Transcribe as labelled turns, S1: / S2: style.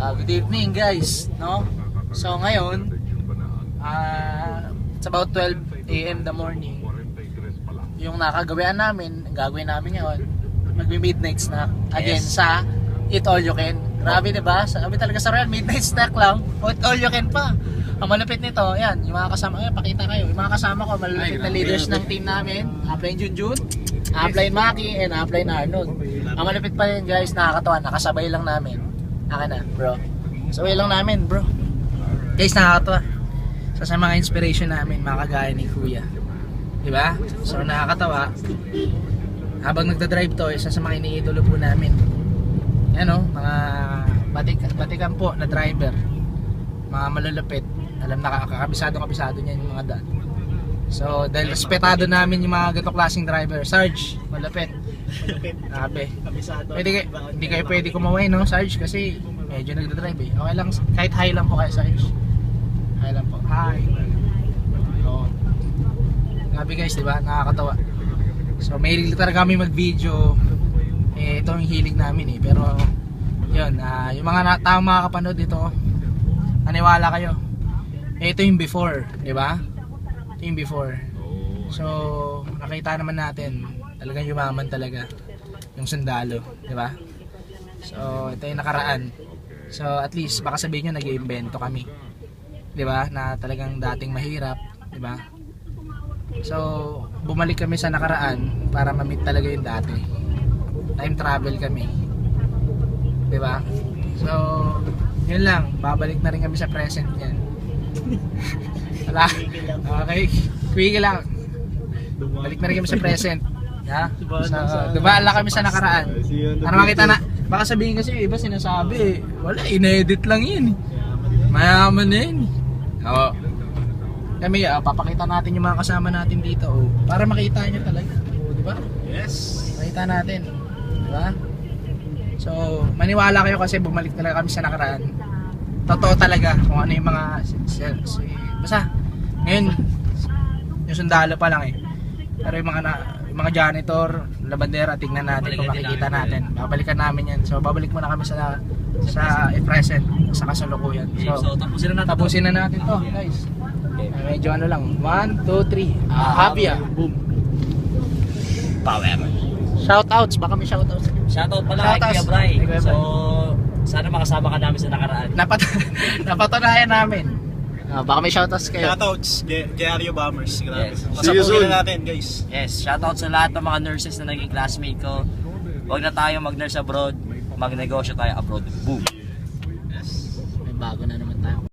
S1: Good evening guys, no? So ngayon, it's about 12 AM the morning. Yung nakagawian namin, ang gagawin namin ngayon, magmi-midnight snack again sa Eat All You Can. Grabe diba? Sabi talaga sa Royal, midnight snack lang, Eat All You Can pa. Ang malupit nito, yan, yung mga kasama, pakita kayo, yung mga kasama ko, malupit na leaders ng team namin, Upline Junjun, Upline Maki, and Upline Arnold. Ang malupit pa yun guys, nakakatawa, nakasabay lang namin. Akin na, bro. Sabay lang namin, bro. Guys, nakakatawa. Sa mga inspiration namin, mga kagaya ni Kuya. Diba? So, nakakatawa. Habang nagdadrive to, isa sa mga iniidolo po namin. Yan o, mga batikan po na driver. Mga malulupit. Alam na, kabisado niya yung mga daan. So, dahil respetado namin yung mga ganitong klaseng driver. Sarge, malupit. Grabe. Hindi kayo pwede kumaway, no, Sarge? Kasi medyo nagdadrive eh. Okay lang, kahit high lang po kayo, Sarge. High lang po. Hi. Oo. Grabe guys, diba? Nakakatawa. So, mahilig talaga kami mag-video. Ito yung hilig namin eh. Pero, yun, yung mga taong makakapanood dito, naniwala kayo. Ito yung before, diba? Ito yung before. So, nakita naman natin, talagang yumaman talaga yung sundalo, diba? So, ito yung nakaraan. So, at least, baka sabihin nyo, nag-iimbento kami. Diba? Na talagang dating mahirap, diba? So, bumalik kami sa nakaraan para ma-meet talaga yung dati. Time travel kami. Diba? So, yun lang. Babalik na rin kami sa present yan. Wala. Okay. Quick lang. Balik na rin kami sa present. Ha? So, dubaan lang kami sa nakaraan. Para makita na. Baka sabihin kasi yung iba sinasabi eh. Wala, in-edit lang yun. Mayaman na yun. Oo. Kami, papakita natin yung mga kasama natin dito. Para makita nyo talaga. Di ba? Yes. Makita natin. Di ba? So, maniwala kayo kasi bumalik talaga kami sa nakaraan. Totoo talaga kung ano yung mga basta ngayon yung sundalo pa lang eh. Pero yung mga janitor, labandera, tingnan natin kung makikita natin. Babalikan namin yan. So babalik muna kami sa present, sa kasalukuyan. So tapusin na natin to guys. Medyo ano lang, 1, 2, 3 happy boom.
S2: Power.
S1: Shoutouts, baka may shoutouts.
S2: Shoutout pala kay Kuya Bray. So sana makasama ka namin sa nakaraan.
S1: Napatunayan namin. Baka may shoutouts kayo.
S3: Shoutouts, Diario Bombers. Grabe.
S2: Yes.
S3: Pasabuhin na natin, guys.
S2: Yes, shoutout sa lahat ng mga nurses na naging classmate ko. Huwag na tayo mag-nurse abroad, magnegosyo tayo abroad. Boom.
S1: May bago na naman tayo.